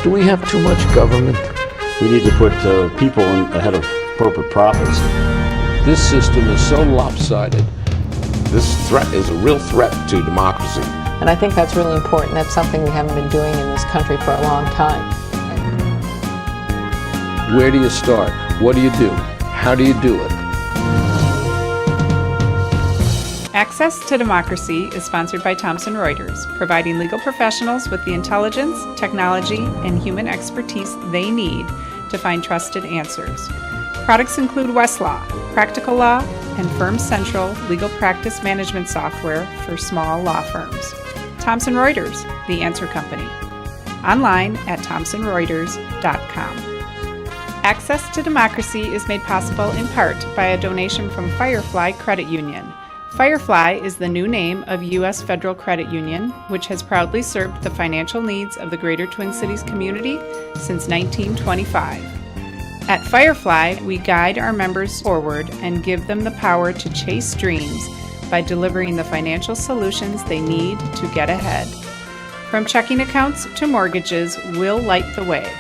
Do we have too much government? We need to put people ahead of corporate profits. This system is so lopsided. This threat is a real threat to democracy. And I think that's really important. That's something we haven't been doing in this country for a long time. Where do you start? What do you do? How do you do it? Access to Democracy is sponsored by Thomson Reuters, providing legal professionals with the intelligence, technology, and human expertise they need to find trusted answers. Products include Westlaw, Practical Law, and Firm Central legal practice management software for small law firms. Thomson Reuters, the answer company. Online at thomsonreuters.com. Access to Democracy is made possible in part by a donation from Firefly Credit Union. Firefly is the new name of U.S. Federal Credit Union, which has proudly served the financial needs of the Greater Twin Cities community since 1925. At Firefly, we guide our members forward and give them the power to chase dreams by delivering the financial solutions they need to get ahead. From checking accounts to mortgages, we'll light the way.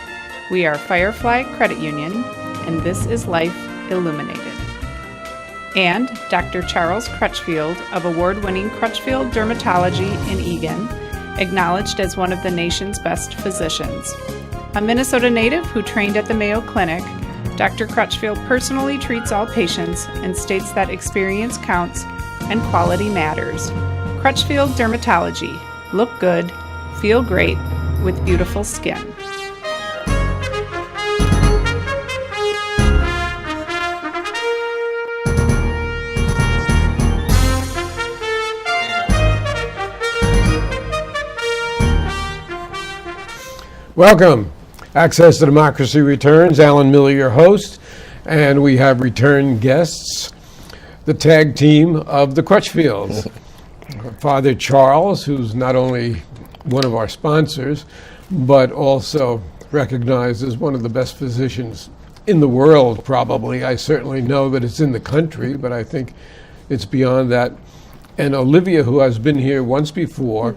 We are Firefly Credit Union, and this is Life Illuminated. And Dr. Charles Crutchfield of award-winning Crutchfield Dermatology in Eagan, acknowledged as one of the nation's best physicians. A Minnesota native who trained at the Mayo Clinic, Dr. Crutchfield personally treats all patients and states that experience counts and quality matters. Crutchfield Dermatology. Look good, feel great, with beautiful skin. Welcome. Access to Democracy returns. Alan Miller, your host, and we have return guests, the tag team of the Crutchfields. Father Charles, who's not only one of our sponsors, but also recognized as one of the best physicians in the world, probably. I certainly know that it's in the country, but I think it's beyond that. And Olivia, who has been here once before,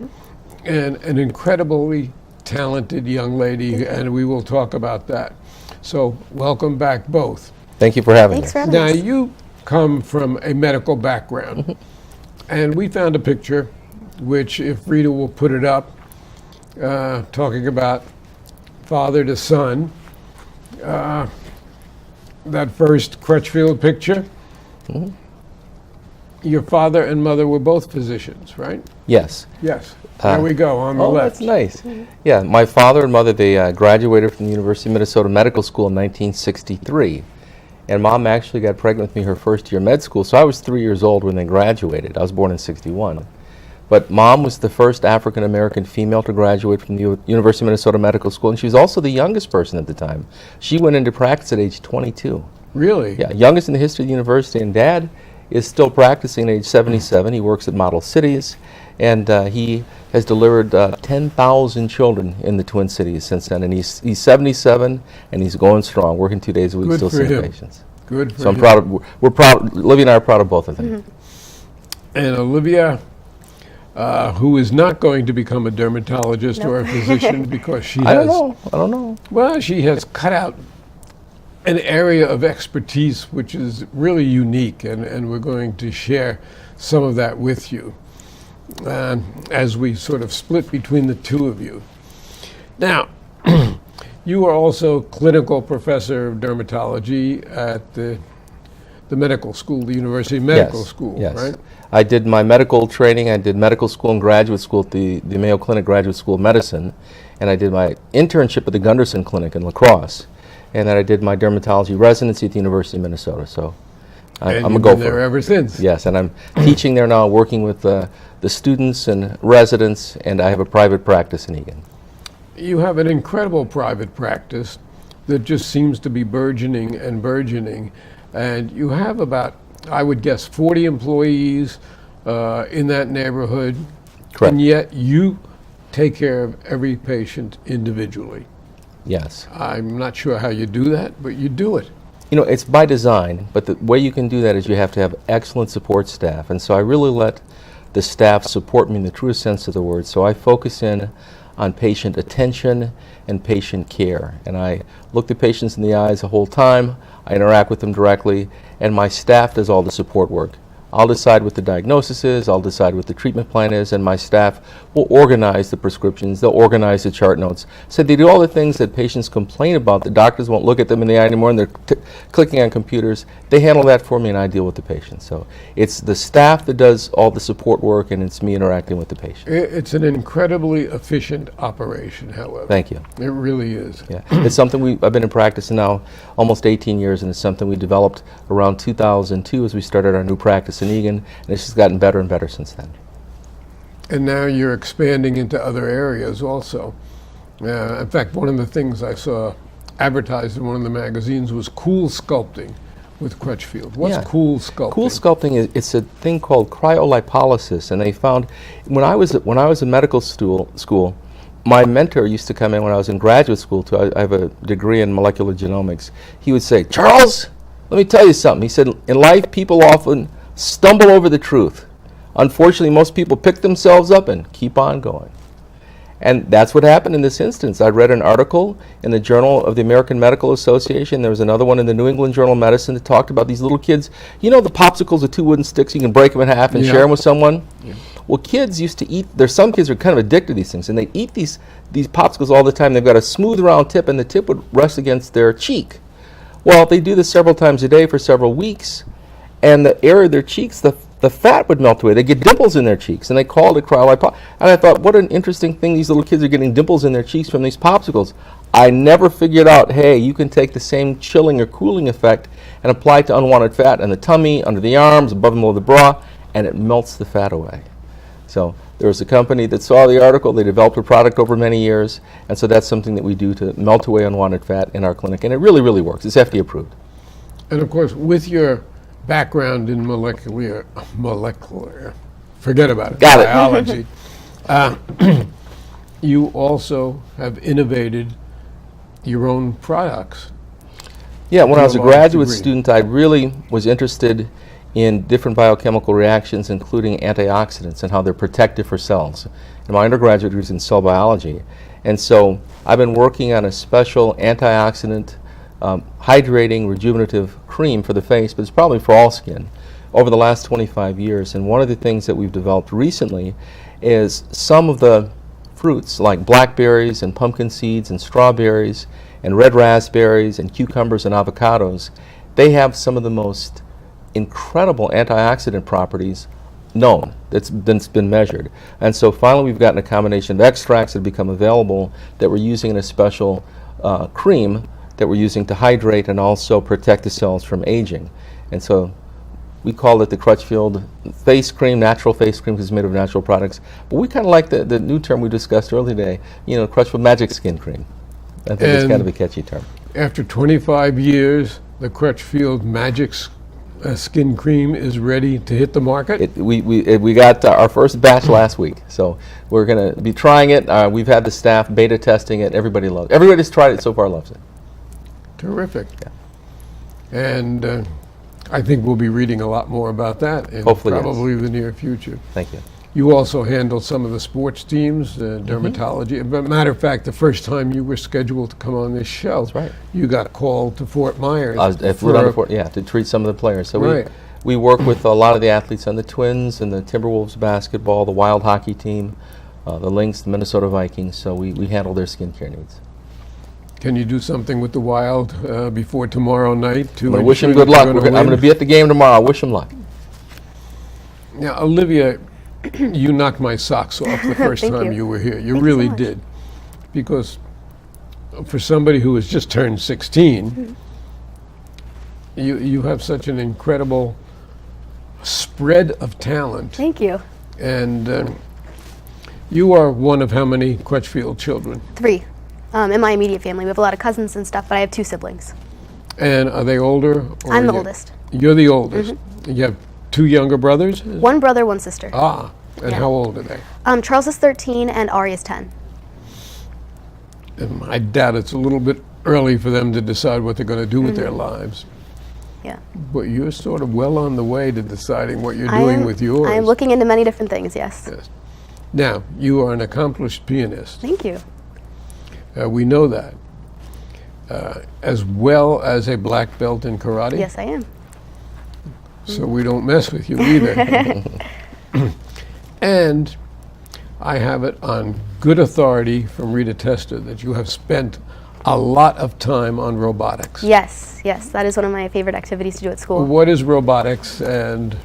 and an incredibly talented young lady, and we will talk about that. So welcome back both. Thanks for having me. us. Now you come from a medical background, and we found a picture, which if Rita will put it up, talking about father to son. That first Crutchfield picture, your father and mother were both physicians, right? Yes. Yes. There we go, on the left. That's nice. Yeah, my father and mother, they graduated from the University of Minnesota Medical School in 1963. And Mom actually got pregnant with me her first year of med school, so I was 3 years old when they graduated. I was born in 61. But Mom was the first African-American female to graduate from the University of Minnesota Medical School, and she was also the youngest person at the time. She went into practice at age 22. Really? Yeah, youngest in the history of the university, and Dad is still practicing at age 77. He works at Model Cities, and he has delivered 10,000 children in the Twin Cities since then, and he's 77 and he's going strong, working 2 days a week, still seeing patients. Good for so him. I'm proud of, we're proud, Olivia and I are proud of both of them. And Olivia, who is not going to become a dermatologist or a physician because she has, I don't know. Well, she has cut out an area of expertise which is really unique, and we're going to share some of that with you as we sort of split between the two of you. Now, you are also clinical professor of dermatology at the medical school, the University Medical School, yes. right? I did my medical training. I did medical school and graduate school at the Mayo Clinic Graduate School of Medicine, and I did my internship at the Gunderson Clinic in La Crosse, and then I did my dermatology residency at the University of Minnesota. So I'm a gopher. Been there ever since. Yes, and I'm teaching there now, working with the students and residents, and I have a private practice in Eagan. You have an incredible private practice that just seems to be burgeoning and burgeoning, and you have about, I would guess, 40 employees in that neighborhood. Correct. And yet you take care of every patient individually. Yes. I'm not sure how you do that, but you do it. You know, it's by design, but the way you can do that is you have to have excellent support staff, and so I really let the staff support me in the truest sense of the word. So I focus in on patient attention and patient care. And I look the patients in the eyes the whole time, I interact with them directly, and my staff does all the support work. I'll decide what the diagnosis is, I'll decide what the treatment plan is, and my staff will organize the prescriptions, they'll organize the chart notes. So they do all the things that patients complain about. The doctors won't look at them in the eye anymore and they're clicking on computers. They handle that for me and I deal with the patient. So it's the staff that does all the support work and it's me interacting with the patient. It's an incredibly efficient operation, however. Thank you. It really is. Yeah, it's something I've been in practice now almost 18 years, and it's something we developed around 2002 as we started our new practice in Egan, and it's just gotten better and better since then. And now you're expanding into other areas also. In fact, one of the things I saw advertised in one of the magazines was cool sculpting with Crutchfield. What's Yeah. cool sculpting? Cool sculpting it's a thing called cryolipolysis, and they found when I was in medical school, my mentor used to come in when I was in graduate school too. I have a degree in molecular genomics. He would say, "Charles, let me tell you something." He said, "In life, people often stumble over the truth. Unfortunately, most people pick themselves up and keep on going." And that's what happened in this instance. I read an article in the Journal of the American Medical Association. There was another one in the New England Journal of Medicine that talked about these little kids. You know the popsicles with 2 wooden sticks, you can break them in half and share them with someone? Yeah. Well, kids used to eat, there's some kids who are kind of addicted to these things, and they eat these popsicles all the time. They've got a smooth round tip, and the tip would rest against their cheek. Well, they do this several times a day for several weeks, and the area of their cheeks, the fat would melt away. They get dimples in their cheeks, and they called it cryolipolysis. And I thought, what an interesting thing, these little kids are getting dimples in their cheeks from these popsicles. I never figured out, hey, you can take the same chilling or cooling effect and apply it to unwanted fat in the tummy, under the arms, above and below the bra, and it melts the fat away. So there was a company that saw the article, they developed a product over many years, and so that's something that we do to melt away unwanted fat in our clinic, and it really, really works. It's FDA approved. And of course, with your background in molecular, forget about it, Got it. biology, you also have innovated your own products. Yeah, when I was a large graduate degree. student, I really was interested in different biochemical reactions, including antioxidants and how they're protective for cells. And my undergraduate degree was in cell biology. And so I've been working on a special antioxidant hydrating rejuvenative cream for the face, but it's probably for all skin, over the last 25 years. And one of the things that we've developed recently is some of the fruits like blackberries and pumpkin seeds and strawberries and red raspberries and cucumbers and avocados. They have some of the most incredible antioxidant properties known that's been measured. And so finally we've gotten a combination of extracts that have become available that we're using in a special cream that we're using to hydrate and also protect the cells from aging. And so we call it the Crutchfield face cream, natural face cream, because it's made of natural products. But we kind of like the new term we discussed earlier today, Crutchfield magic skin cream. I think it's kind of a catchy term. After 25 years, the Crutchfield Magic Skin Cream is ready to hit the market? We got our first batch last week, so we're going to be trying it. We've had the staff beta testing it. Everybody loves it. Everybody who's tried it so far loves it. Terrific. Yeah. And I think we'll be reading a lot more about that in Hopefully, probably yes. the near future. Thank you. You also handle some of the sports teams, dermatology. But matter of fact, the first time you were scheduled to come on this show, That's right. you got called to Fort Myers. I flew down to to treat some of the players. So Right. we work with a lot of the athletes on the Twins and the Timberwolves basketball, the Wild hockey team, the Lynx, the Minnesota Vikings. So we handle their skincare needs. Can you do something with the Wild before tomorrow night? I wish them good luck. I'm going to be at the game tomorrow. Wish them luck. Now, Olivia, you knocked my socks off the first time you were here. You really did. Because for somebody who has just turned 16, you have such an incredible spread of talent. Thank you. And you are one of how many Crutchfield children? 3. In my immediate family, we have a lot of cousins and stuff, but I have 2 siblings. And are they older? Or I'm the oldest. You're the oldest. You have 2 younger brothers? 1 brother, 1 sister. Ah, and Yeah. how old are they? Charles is 13 and Ari is 10. I doubt it's a little bit early for them to decide what they're going to do with their lives. Yeah. But you're sort of well on the way to deciding what you're doing with yours. I am looking into many different things, yes. Yes. Now, you are an accomplished pianist. Thank you. We know that. As well as a black belt in karate. Yes, I am. So we don't mess with you either. And I have it on good authority from Rita Tester that you have spent a lot of time on robotics. Yes, yes, that is one of my favorite activities to do at school. What is robotics and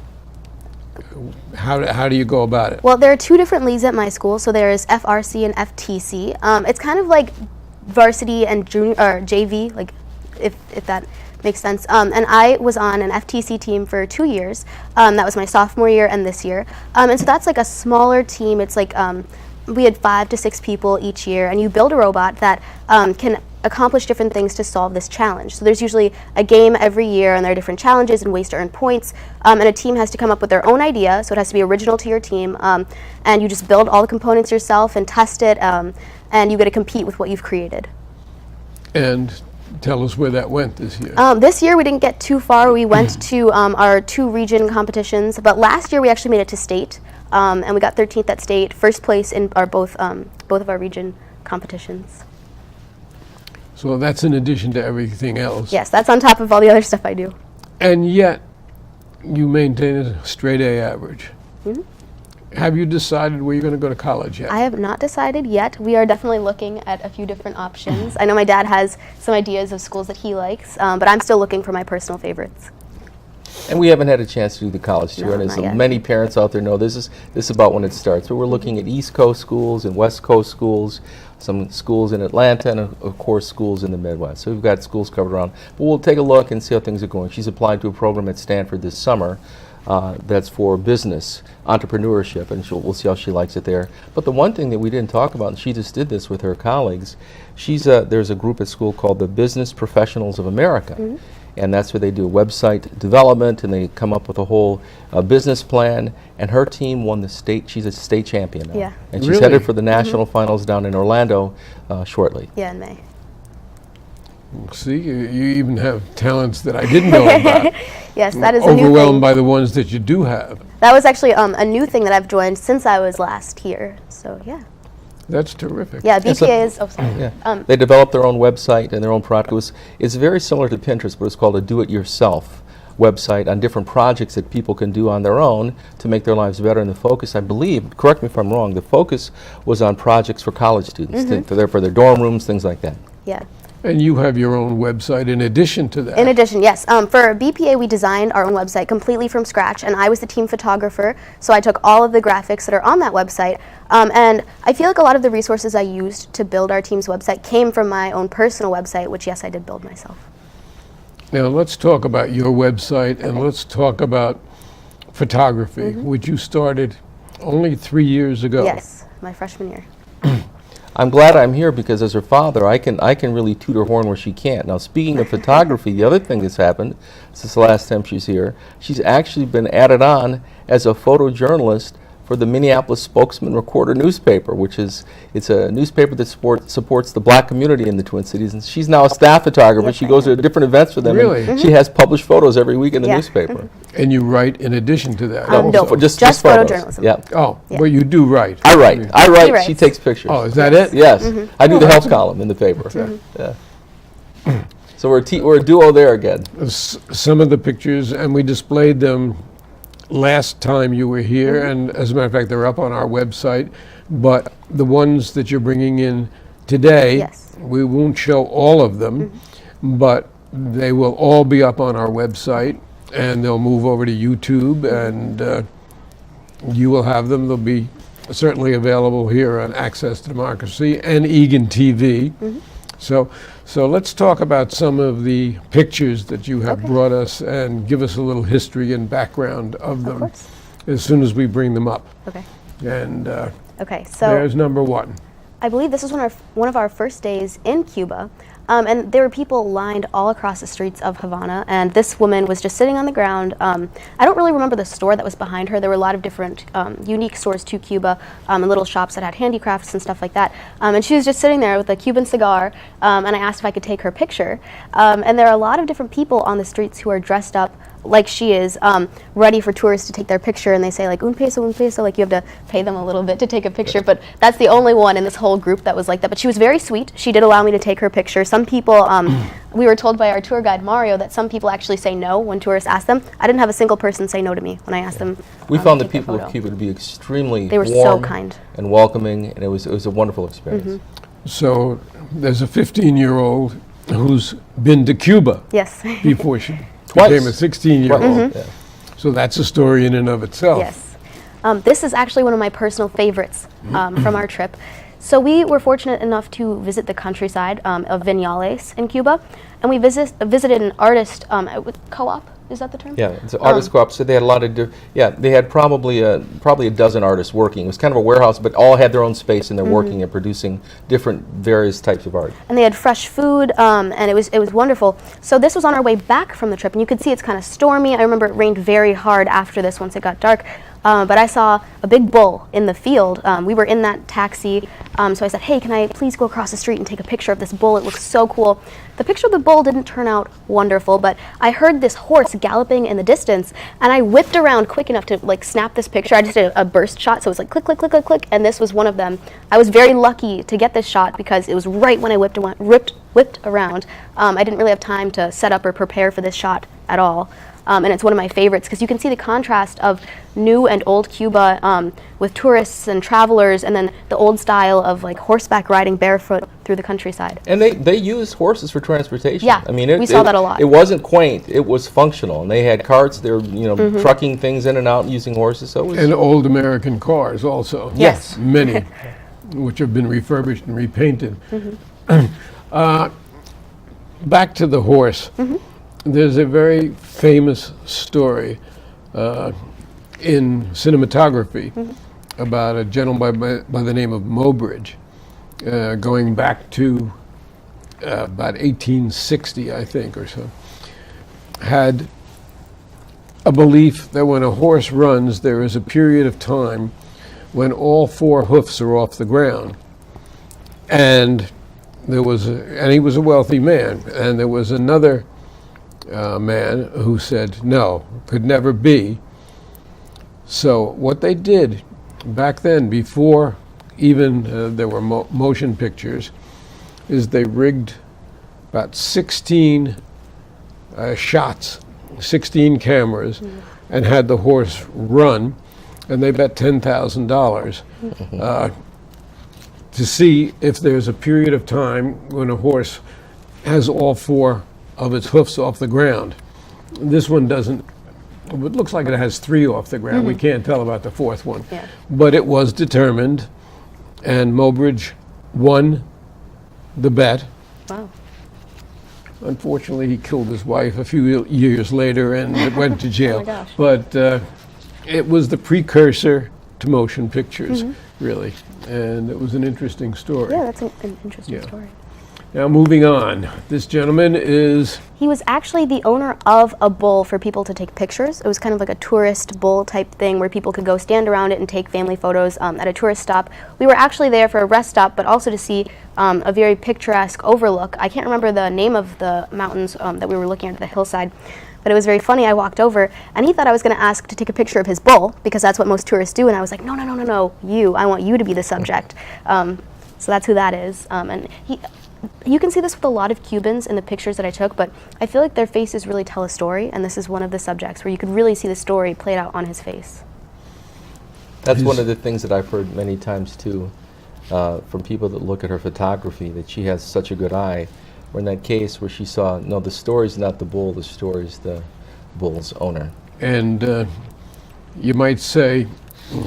how do you go about it? Well, there are two different leagues at my school. So there's FRC and FTC. It's kind of like varsity and junior or JV, like if that makes sense. And I was on an FTC team for 2 years. That was my sophomore year and this year. And so that's like a smaller team. It's like we had 5 to 6 people each year, and you build a robot that can accomplish different things to solve this challenge. So there's usually a game every year, and there are different challenges and ways to earn points. And a team has to come up with their own idea, so it has to be original to your team. And you just build all the components yourself and test it, and you get to compete with what you've created. And tell us where that went this year. This year we didn't get too far. We went to our 2 region competitions, but last year we actually made it to state, and we got 13th at state, first place in our both of our region competitions. So that's in addition to everything else. Yes, that's on top of all the other stuff I do. And yet, you maintain a straight A average. Mm-hmm. Have you decided where you're going to go to college yet? I have not decided yet. We are definitely looking at a few different options. I know my dad has some ideas of schools that he likes, but I'm still looking for my personal favorites. And we haven't had a chance to do the college tour, No, and not as yet. many parents out there know, this is about when it starts. But we're looking at East Coast schools and West Coast schools, some schools in Atlanta, and of course schools in the Midwest. So we've got schools covered around. But we'll take a look and see how things are going. She's applied to a program at Stanford this summer that's for business, entrepreneurship, and we'll see how she likes it there. But the one thing that we didn't talk about, and she just did this with her colleagues, there's a group at school called the Business Professionals of America. Mm-hmm. And that's where they do website development, and they come up with a whole business plan. And her team won the state. She's a state champion now. Yeah. And she's Really? headed for the national finals down in Orlando shortly. Yeah, in May. See, you even have talents that I didn't know about. Yes, that is a new Overwhelmed thing. by the ones that you do have. That was actually a new thing that I've joined since I was last here. So yeah. That's terrific. Yeah, Yeah, so- BPA is, oh sorry. Yeah. They develop their own website and their own product. It's very similar to Pinterest, but it's called a do-it-yourself website on different projects that people can do on their own to make their lives better. And the focus, I believe, correct me if I'm wrong, the focus was on projects for college students, for their dorm rooms, things like that. Yeah. And you have your own website in addition to that. In addition, yes. For BPA, we designed our own website completely from scratch, and I was the team photographer, so I took all of the graphics that are on that website. And I feel like a lot of the resources I used to build our team's website came from my own personal website, which, yes, I did build myself. Now let's talk about your website and let's talk about photography, which you started only 3 years ago. Yes, my freshman year. I'm glad I'm here because as her father, I can really toot her horn where she can't. Now, speaking of photography, the other thing that's happened since the last time she's here, she's actually been added on as a photojournalist for the Minneapolis Spokesman Recorder newspaper, it's a newspaper that supports the black community in the Twin Cities. And she's now a staff photographer. Yes, She I goes am. to different events for them. Really? And she has published photos every week in the Yeah. newspaper. And you write in addition to that. No, also. Just Just photos. photojournalism. Yeah. Oh, Yeah. well, you do write. I write. He She writes. takes pictures. Oh, is that it? Yes. I do the that's health column in the paper. Yeah. So we're a duo there again. Some of the pictures, and we displayed them last time you were here, and as a matter of fact, they're up on our website. But the ones that you're bringing in today, Yes. we won't show all of them, but they will all be up on our website, and they'll move over to YouTube, and you will have them. They'll be certainly available here on Access to Democracy and Egan TV. So let's talk about some of the pictures that you have brought us and give us a little history and background of them course. as soon as we bring them up. Okay. And Okay, so there's number one. I believe this was one of our first days in Cuba, and there were people lined all across the streets of Havana, and this woman was just sitting on the ground. I don't really remember the store that was behind her. There were a lot of different unique stores to Cuba, and little shops that had handicrafts and stuff like that. And she was just sitting there with a Cuban cigar, and I asked if I could take her picture. And there are a lot of different people on the streets who are dressed up like she is, ready for tourists to take their picture, and they say like un peso, like you have to pay them a little bit to take a picture, but that's the only one in this whole group that was like that. But she was very sweet. She did allow me to take her picture. Some people, we were told by our tour guide Mario that some people actually say no when tourists ask them. I didn't have a single person say no to me when I asked them. We found to the take their people of photo. Cuba to be extremely They were warm so kind. and welcoming, and it was a wonderful experience. So there's a 15-year-old who's been to Cuba Yes. before she Twice. became a 16-year-old. Yeah. So that's a story in and of itself. Yes. This is actually one of my personal favorites from our trip. So we were fortunate enough to visit the countryside of Viñales in Cuba, and we visited an artist co-op. Is that the term? Yeah, it's an artist co-op. So they had a lot of, they had probably a dozen artists working. It was kind of a warehouse, but all had their own space, and they're working and producing different, various types of art. And they had fresh food, and it was wonderful. So this was on our way back from the trip, and you could see it's kind of stormy. I remember it rained very hard after this once it got dark. But I saw a big bull in the field. We were in that taxi, so I said, hey, can I please go across the street and take a picture of this bull? It looks so cool. The picture of the bull didn't turn out wonderful, but I heard this horse galloping in the distance, and I whipped around quick enough to like snap this picture. I just did a burst shot, so it was like click, click, click, click, click, and this was one of them. I was very lucky to get this shot because it was right when I whipped around. I didn't really have time to set up or prepare for this shot at all. And it's one of my favorites because you can see the contrast of new and old Cuba with tourists and travelers, and then the old style of like horseback riding barefoot through the countryside. And they used horses for transportation. Yeah, I mean, we saw that a lot. It wasn't quaint; it was functional, and they had carts. They were, trucking things in and out using horses. So it was And old American cars also. Yes. Many, which have been refurbished and repainted. Back to the horse. There's a very famous story in cinematography about a gentleman by the name of Mobridge, going back to about 1860, I think, or so, had a belief that when a horse runs, there is a period of time when all four hoofs are off the ground. And he was a wealthy man, and there was another man who said, no, could never be. So what they did back then, before even there were motion pictures, is they rigged about 16 shots, 16 cameras, and had the horse run, and they bet $10,000 to see if there's a period of time when a horse has all four of its hoofs off the ground. This one doesn't. It looks like it has three off the ground. We can't tell about the fourth one. Yeah. But it was determined, and Mobridge won the bet. Wow. Unfortunately, he killed his wife a few years later and went to jail. Oh my gosh. But it was the precursor to motion pictures, really. And it was an interesting story. Yeah, that's an interesting Yeah. story. Now, moving on. This gentleman is... He was actually the owner of a bull for people to take pictures. It was kind of like a tourist bull type thing where people could go stand around it and take family photos at a tourist stop. We were actually there for a rest stop, but also to see a very picturesque overlook. I can't remember the name of the mountains that we were looking at the hillside, but it was very funny. I walked over, and he thought I was going to ask to take a picture of his bull, because that's what most tourists do, and I was like, no, you. I want you to be the subject. So that's who that is. And you can see this with a lot of Cubans in the pictures that I took, but I feel like their faces really tell a story, and this is one of the subjects where you could really see the story played out on his face. That's one of the things that I've heard many times too, from people that look at her photography, that she has such a good eye. Or in that case where she saw, no, the story's not the bull, the story's the bull's owner. And you might say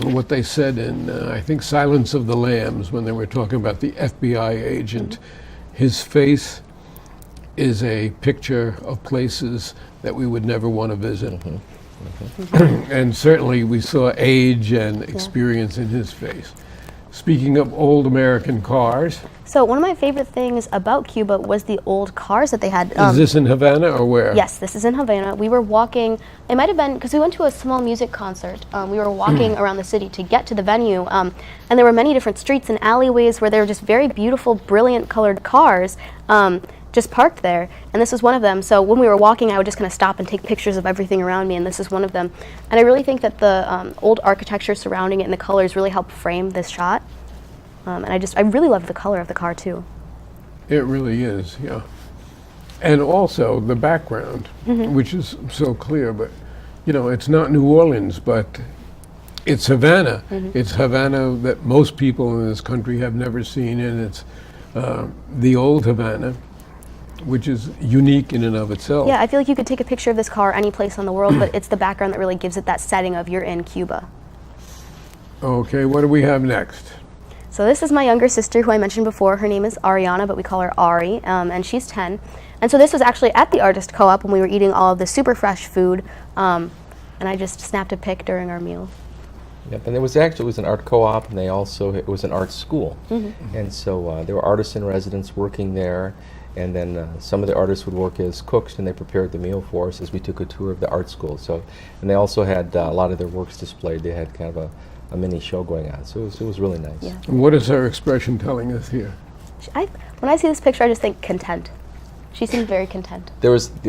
what they said in, I think, Silence of the Lambs, when they were talking about the FBI agent. His face is a picture of places that we would never want to visit. And certainly we saw age and experience in his face. Speaking of old American cars. So one of my favorite things about Cuba was the old cars that they had. Is this in Havana or where? Yes, this is in Havana. We were walking, it might have been, because we went to a small music concert. We were walking around the city to get to the venue, and there were many different streets and alleyways where there were just very beautiful, brilliant colored cars. just parked there, and this was one of them. So when we were walking, I would just kind of stop and take pictures of everything around me, and this is one of them. And I really think that the old architecture surrounding it and the colors really help frame this shot. And I really love the color of the car too. It really is, yeah. And also the background, which is so clear, but you know, it's not New Orleans, but it's Havana. It's Havana that most people in this country have never seen, and it's the old Havana, which is unique in and of itself. Yeah, I feel like you could take a picture of this car any place in the world, but it's the background that really gives it that setting of you're in Cuba. Okay, what do we have next? So this is my younger sister, who I mentioned before. Her name is Ariana, but we call her Ari, and she's 10. And so this was actually at the Artist Co-op when we were eating all of the super fresh food, and I just snapped a pic during our meal. Yep, and it was an art co-op, and it was an art school. And so there were artists in residence working there, and then some of the artists would work as cooks, and they prepared the meal for us as we took a tour of the art school. So, and they also had a lot of their works displayed. They had kind of a mini show going on, so it was really nice. Yeah. And what is her expression telling us here? When I see this picture, I just think content. She seemed very content.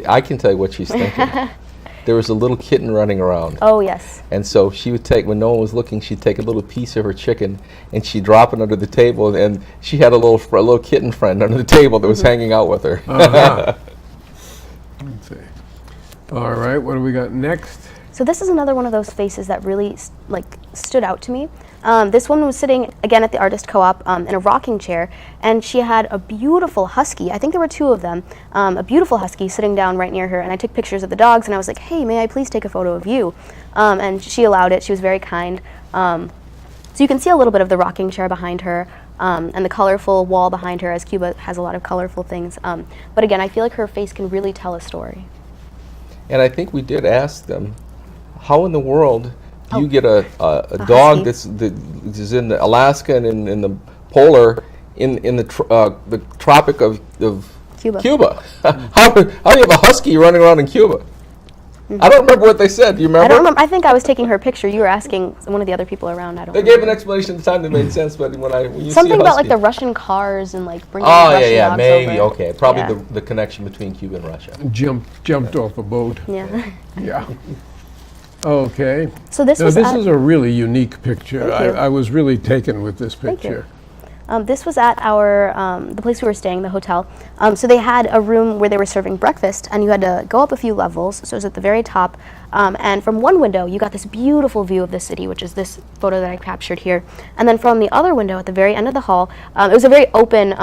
I can tell you what she's thinking. There was a little kitten running around. Oh, yes. And so she would take, when no one was looking, she'd take a little piece of her chicken and she'd drop it under the table, and she had a little kitten friend under the table that was hanging out with her. Let's see. All right, what do we got next? So this is another one of those faces that really stood out to me. This woman was sitting, again, at the Artist Co-op in a rocking chair, and she had a beautiful husky. I think there were two of them. A beautiful husky sitting down right near her, and I took pictures of the dogs, and I was like, hey, may I please take a photo of you? And she allowed it. She was very kind. So you can see a little bit of the rocking chair behind her, and the colorful wall behind her, as Cuba has a lot of colorful things. But again, I feel like her face can really tell a story. And I think we did ask them, how in the world do you get a dog that is in the Alaska and in the polar in the tropic of Cuba? How do you have a husky running around in Cuba? I don't remember what they said. Do you remember? I don't remember. I think I was taking her picture. You were asking one of the other people around. I don't. They gave an explanation at the time that made sense, but when you something see a about like husky, the Russian cars and like bringing Russian dogs maybe over. okay, probably Yeah. the connection between Cuba and Russia. Jumped off a boat. Yeah. Yeah. Okay. So this Now, was this at, is a really unique picture. Thank you. I was really taken with this Thank you. picture. This was at our the place we were staying, the hotel. So they had a room where they were serving breakfast, and you had to go up a few levels. So it was at the very top, and from one window you got this beautiful view of the city, which is this photo that I captured here. And then from the other window at the very end of the hall, it was a very open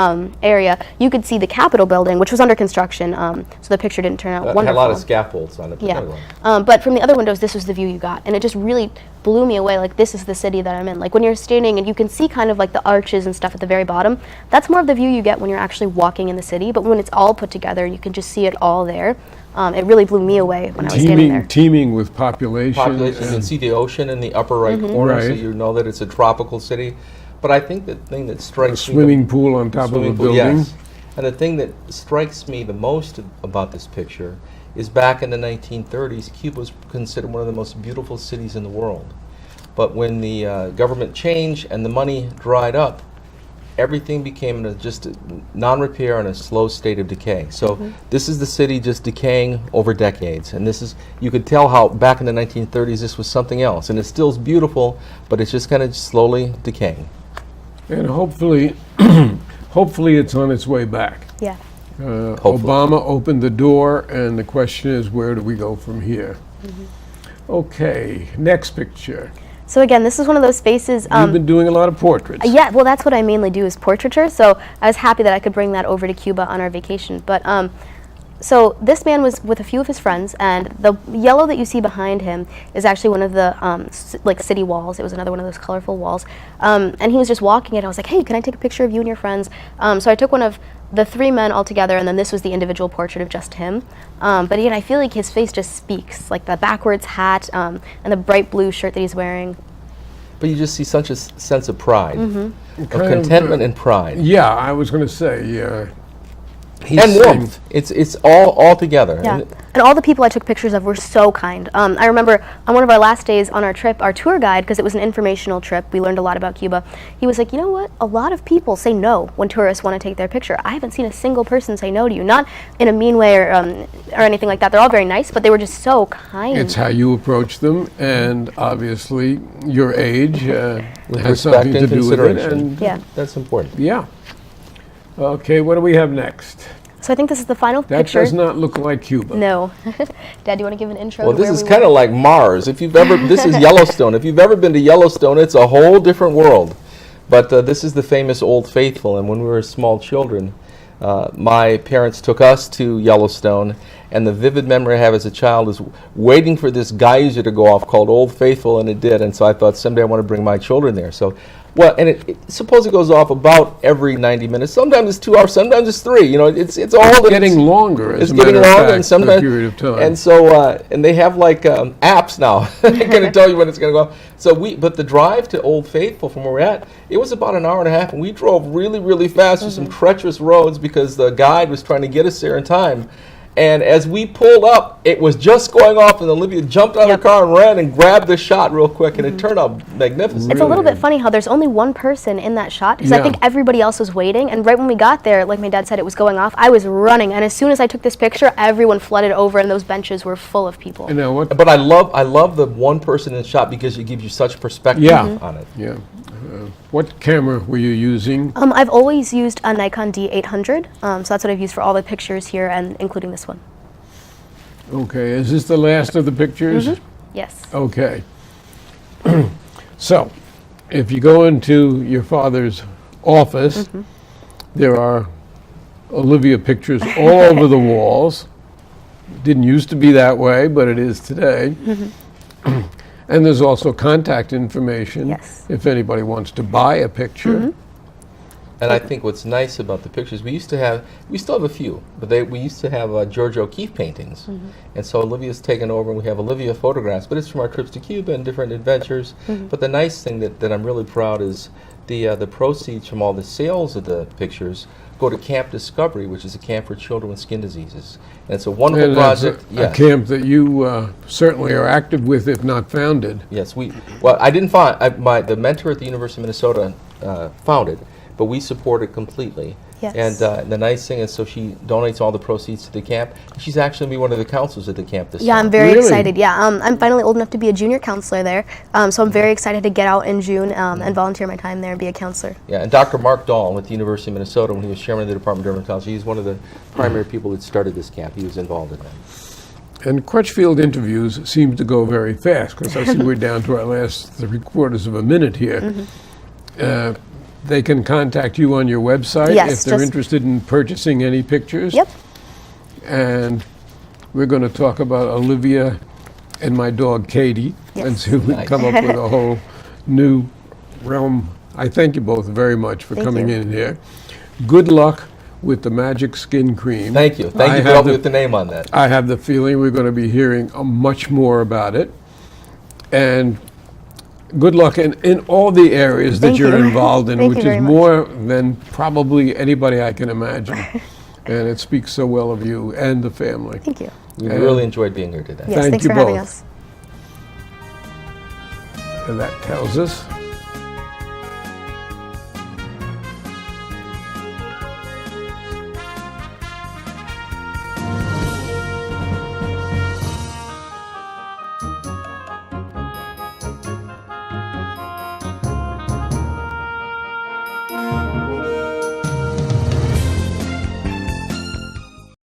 area. You could see the Capitol building, which was under construction. So the picture didn't turn out Had wonderful. a lot of scaffolds on it. Yeah, but from the other windows, this was the view you got, and it just really blew me away. Like, this is the city that I'm in. Like, when you're standing and you can see kind of like the arches and stuff at the very bottom, that's more of the view you get when you're actually walking in the city. But when it's all put together, you can just see it all there. It really blew me away when I was standing there. Teeming with population. You can see the ocean in the upper right corner, so Right. you know that it's a tropical city. But I think the thing that strikes me... Swimming pool on top of the Swimming pool, building. yes. And the thing that strikes me the most about this picture is back in the 1930s, Cuba was considered one of the most beautiful cities in the world. But when the government changed and the money dried up, everything became just a non-repair and a slow state of decay. So this is the city just decaying over decades. And this is, you could tell how back in the 1930s this was something else. And it still is beautiful, but it's just kind of slowly decaying. And hopefully, hopefully it's on its way back. Yeah. Obama opened the door, and the question is, where do we go from here? Okay, next picture. So again, this is one of those spaces. You've been doing a lot of portraits. Yeah, well, that's what I mainly do is portraiture. So I was happy that I could bring that over to Cuba on our vacation. But so this man was with a few of his friends, and the yellow that you see behind him is actually one of the city walls. It was another one of those colorful walls. And he was just walking it. I was like, hey, can I take a picture of you and your friends? So I took one of the three men all together, and then this was the individual portrait of just him. But again, I feel like his face just speaks, like the backwards hat and the bright blue shirt that he's wearing. But you just see such a sense of pride, of Kind of, contentment and pride. Yeah, I was going to say, And warmth. It's all together. Yeah. And all the people I took pictures of were so kind. I remember on one of our last days on our trip, our tour guide, because it was an informational trip, we learned a lot about Cuba, he was like, you know what, a lot of people say no when tourists want to take their picture. I haven't seen a single person say no to you, not in a mean way or anything like that. They're all very nice, but they were just so kind. It's how you approach them, and obviously your age With has respect something to and do with it. consideration. And Yeah. That's important. yeah. Okay, what do we have next? So I think this is the final That picture. does not look like Cuba. No. Dad, do you want to give an intro Well, to this where is we kind of went? like Mars. If you've ever, this is Yellowstone. If you've ever been to Yellowstone, it's a whole different world. But this is the famous Old Faithful, and when we were small children, my parents took us to Yellowstone, and the vivid memory I have as a child is waiting for this geyser to go off called Old Faithful, and it did. And so I thought someday I want to bring my children there. So, well, and suppose it goes off about every 90 minutes. Sometimes it's 2 hours, sometimes it's 3. You know, it's all Getting longer, as It's a matter getting of longer, fact, and for a sometimes period of time. And so, and they have like apps now. They're going to tell you when it's going to go off. So but the drive to Old Faithful from where we're at, it was about an hour and a half, and we drove really, really fast through some treacherous roads because the guide was trying to get us there in time. And as we pulled up, it was just going off, and Olivia jumped out of the car and ran and grabbed the shot real quick, and it turned out magnificent. It's a little bit funny how there's only one person in that shot, because I think everybody else was waiting, and right when we got there, like my dad said, it was going off. I was running, and as soon as I took this picture, everyone flooded over, and those benches were full of people. You know what? But I love the one person in the shot because it gives you such perspective on it. Yeah. What camera were you using? I've always used a Nikon D800, so that's what I've used for all the pictures here, and including this one. Okay, is this the last of the pictures? Yes. Okay. So, if you go into your father's office, there are Olivia pictures all over the walls. Didn't used to be that way, but it is today. And there's also contact information Yes. if anybody wants to buy a picture. And I think what's nice about the pictures, we still have a few, but we used to have George O'Keeffe paintings. And so Olivia's taken over, and we have Olivia photographs, but it's from our trips to Cuba and different adventures. But the nice thing that I'm really proud is the proceeds from all the sales of the pictures go to Camp Discovery, which is a camp for children with skin diseases. And it's a wonderful And that's project. a camp that you certainly are active with, if not founded. Yes, I didn't find, the mentor at the University of Minnesota founded, but we support it completely. Yes. And the nice thing is, so she donates all the proceeds to the camp. She's actually going to be one of the counselors at the camp this Yeah, summer. I'm very Really? excited. Yeah, I'm finally old enough to be a junior counselor there, so I'm very excited to get out in June and volunteer my time there and be a counselor. Yeah, and Dr. Mark Dahl with the University of Minnesota, when he was chairman of the Department of Dermatology, he's one of the primary people that started this camp. He was involved in that. And Crutchfield interviews seem to go very fast, because I see we're down to our last 3/4 of a minute here. They can contact you on your website Yes, if they're just- interested in purchasing any pictures. Yep. And we're going to talk about Olivia and my dog Katie, and see if we can come up with a whole new realm. I thank you both very much for Thank coming you. in here. Good luck with the Magic Skin Cream. Thank you. Thank you for helping me with the name on that. I have the feeling we're going to be hearing much more about it. And good luck in all the areas that Thank you're you. involved in, Thank which you is very much. more than probably anybody I can imagine. And it speaks so well of you and the family. Thank you. We really enjoyed being here today. Yes, Thank thanks you for having both. us. And that tells us